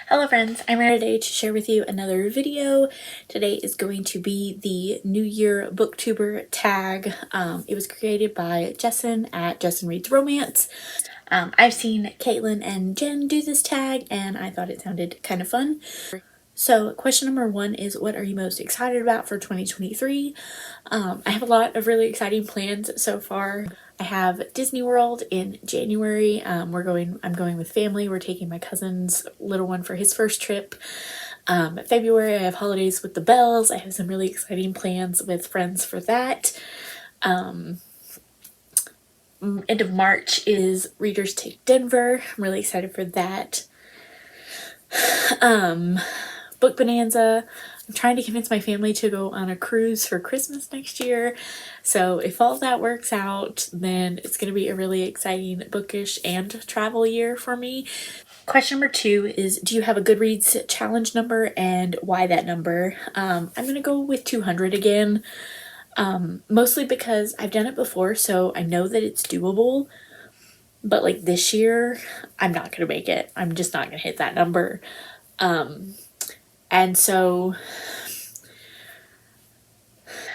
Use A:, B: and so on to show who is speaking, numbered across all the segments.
A: Hello friends, I'm here today to share with you another video. Today is going to be the New Year Booktuber Tag. It was created by Jessin at Jessin Reads Romance. I've seen Caitlin and Jen do this tag and I thought it sounded kind of fun. So question number 1 is, what are you most excited about for 2023? I have a lot of really exciting plans so far. I have Disney World in January. I'm going with family. We're taking my cousin's little one for his first trip. February, I have Holidays with the Bells. I have some really exciting plans with friends for that. End of March is Readers Take Denver. I'm really excited for that. Book Bonanza. I'm trying to convince my family to go on a cruise for Christmas next year. So if all that works out, then it's going to be a really exciting bookish and travel year for me. Question number 2 is, do you have a Goodreads challenge number and why that number? I'm going to go with 200 again. Mostly because I've done it before, so I know that it's doable. But like this year, I'm not going to make it. I'm just not going to hit that number. And so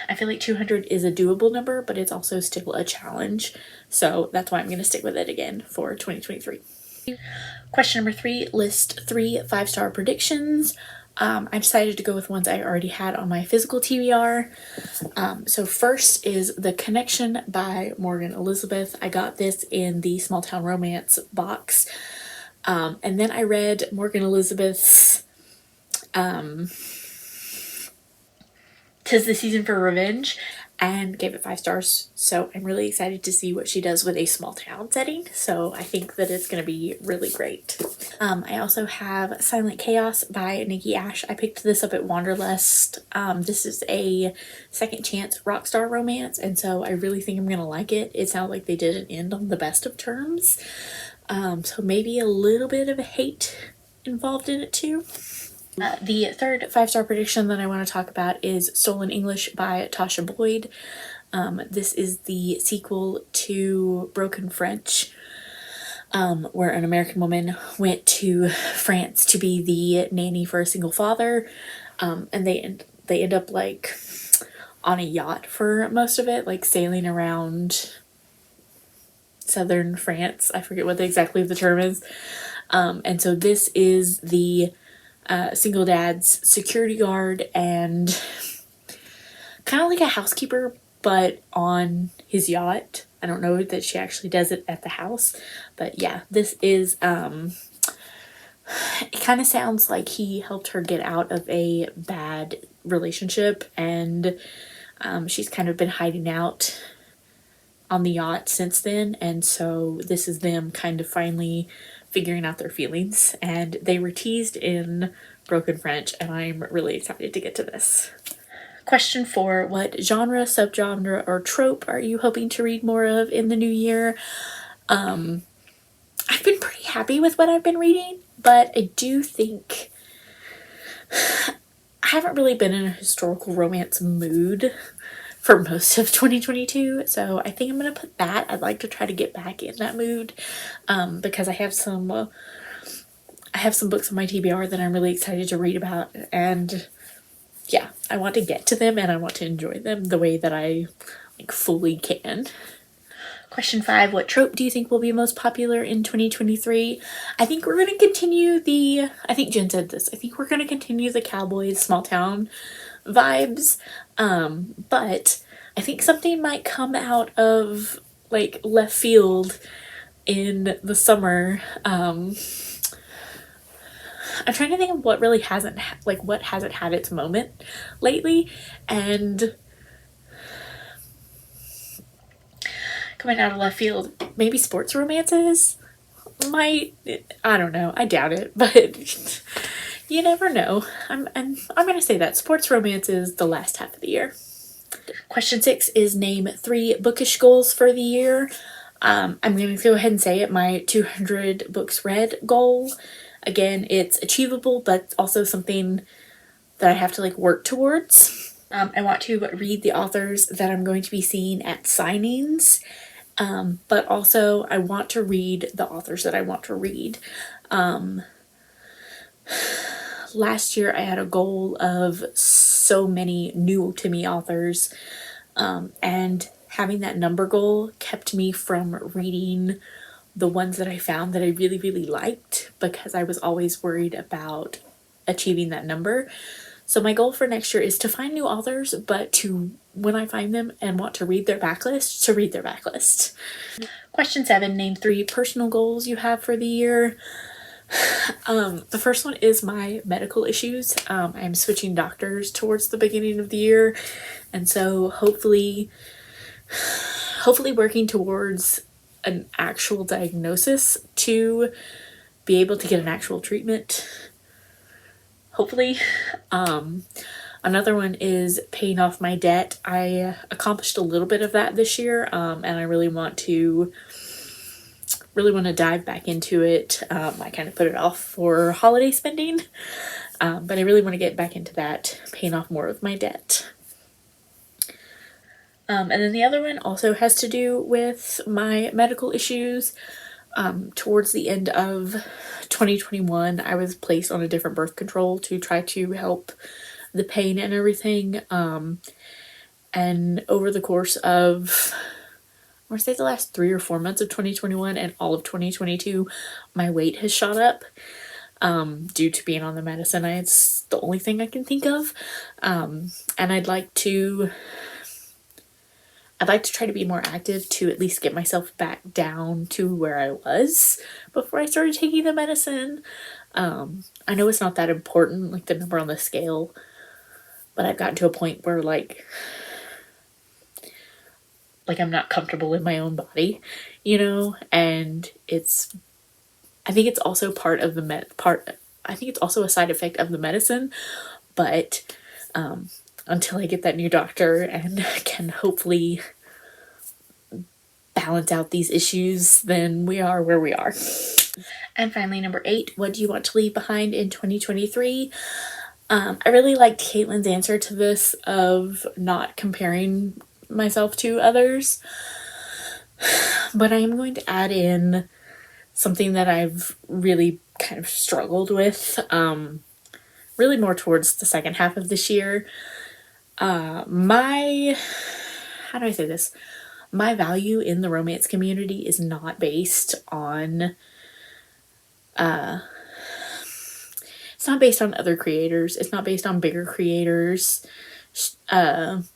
A: I feel like 200 is a doable number, but it's also still a challenge. So that's why I'm going to stick with it again for 2023. Question number 3, list 3 5-star predictions. I decided to go with ones I already had on my physical TBR. So first is The Connection by Morgan Elizabeth. I got this in the Small Town Romance box. And then I read Morgan Elizabeth's 'Tis the Season for Revenge and gave it 5 stars. So I'm really excited to see what she does with a small town setting. So I think that it's going to be really great. I also have Silent Chaos by Nikki Ash. I picked this up at Wanderlust. This is a second chance rockstar romance, and so I really think I'm going to like it. It sounds like they didn't end on the best of terms. So maybe a little bit of a hate involved in it too. The third 5-star prediction that I want to talk about is Stolen English by Tasha Boyd. This is the sequel to Broken French, where an American woman went to France to be the nanny for a single father, and they end up like on a yacht for most of it, like sailing around southern France. I forget what exactly the term is. And so this is the single dad's security guard and kind of like a housekeeper, but on his yacht. I don't know that she actually does it at the house, but yeah, this is, it kind of sounds like he helped her get out of a bad relationship, and she's kind of been hiding out on the yacht since then, and so this is them kind of finally figuring out their feelings, and they were teased in Broken French, and I'm really excited to get to this. Question 4, what genre, subgenre, or trope are you hoping to read more of in the new year? I've been pretty happy with what I've been reading, but I do think I haven't really been in a historical romance mood for most of 2022, so I think I'm gonna put that. I'd like to try to get back in that mood, because I have some books on my TBR that I'm really excited to read about, and yeah, I want to get to them and I want to enjoy them the way that I like fully can. Question 5, what trope do you think will be most popular in 2023? I think we're going to continue I think Jen said this, I think we're going to continue the cowboys small town vibes, but I think something might come out of like left field in the summer. I'm trying to think of what really hasn't had its moment lately, and coming out of left field, maybe sports romances might. I don't know, I doubt it, but you never know. I'm gonna say that sports romance is the last half of the year. Question 6 is, name 3 bookish goals for the year. I'm gonna go ahead and say it, my 200 books read goal. Again, it's achievable, but also something that I have to like work towards. I want to read the authors that I'm going to be seeing at signings, but also I want to read the authors that I want to read. last year I had a goal of so many new to me authors, and having that number goal kept me from reading the ones that I found that I really, really liked, because I was always worried about achieving that number. So my goal for next year is to find new authors, but to, when I find them and want to read their backlist, to read their backlist. Question 7, name 3 personal goals you have for the year. The first one is my medical issues. I'm switching doctors towards the beginning of the year, and so hopefully working towards an actual diagnosis to be able to get an actual treatment, hopefully. Another one is paying off my debt. I accomplished a little bit of that this year, and I really want to dive back into it. I kind of put it off for holiday spending, but I really want to get back into that, paying off more of my debt. And then the other one also has to do with my medical issues. Towards the end of 2021, I was placed on a different birth control to try to help the pain and everything. And over the course of, I want to say the last 3 or 4 months of 2021 and all of 2022, my weight has shot up. Due to being on the medicine. It's the only thing I can think of. And I'd like to try to be more active to at least get myself back down to where I was before I started taking the medicine. I know it's not that important, like the number on the scale, but I've gotten to a point where like I'm not comfortable in my own body, and I think it's also I think it's also a side effect of the medicine, but until I get that new doctor and can hopefully balance out these issues, then we are where we are. And finally, number 8, what do you want to leave behind in 2023? I really liked Caitlin's answer to this of not comparing myself to others, but I am going to add in something that I've really kind of struggled with, really more towards the second half of this year. How do I say this? My value in the romance community is not based on, it's not based on other creators. It's not based on bigger creators. Like,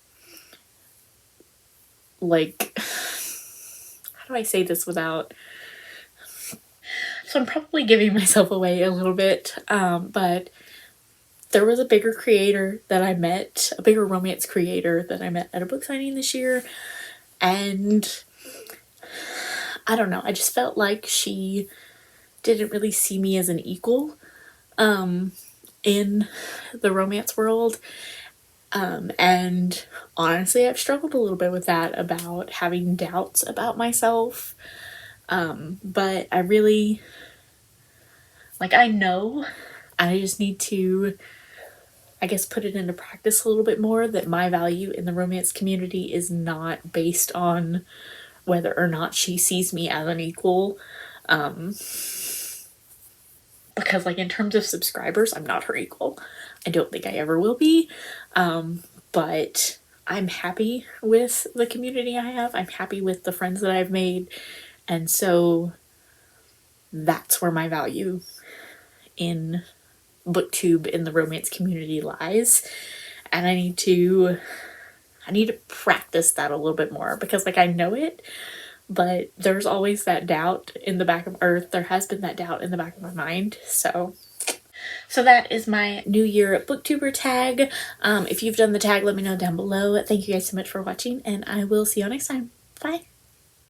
A: how do I say this without, so I'm probably giving myself away a little bit, but there was a bigger creator that I met, a bigger romance creator that I met at a book signing this year, and I don't know, I just felt like she didn't really see me as an equal in the romance world, and honestly I've struggled a little bit with that, about having doubts about myself, but I really, I know I just need to, I guess, put it into practice a little bit more, that my value in the romance community is not based on whether or not she sees me as an equal, because in terms of subscribers, I'm not her equal. I don't think I ever will be, but I'm happy with the community I have. I'm happy with the friends that I've made, and so that's where my value in booktube in the romance community lies, and I need to practice that a little bit more, because I know it, but there's always that doubt in the back of, or there has been that doubt in the back of my mind. So that is my New Year Booktuber tag. If you've done the tag, let me know down below. Thank you guys so much for watching, and I will see you all next time. Bye.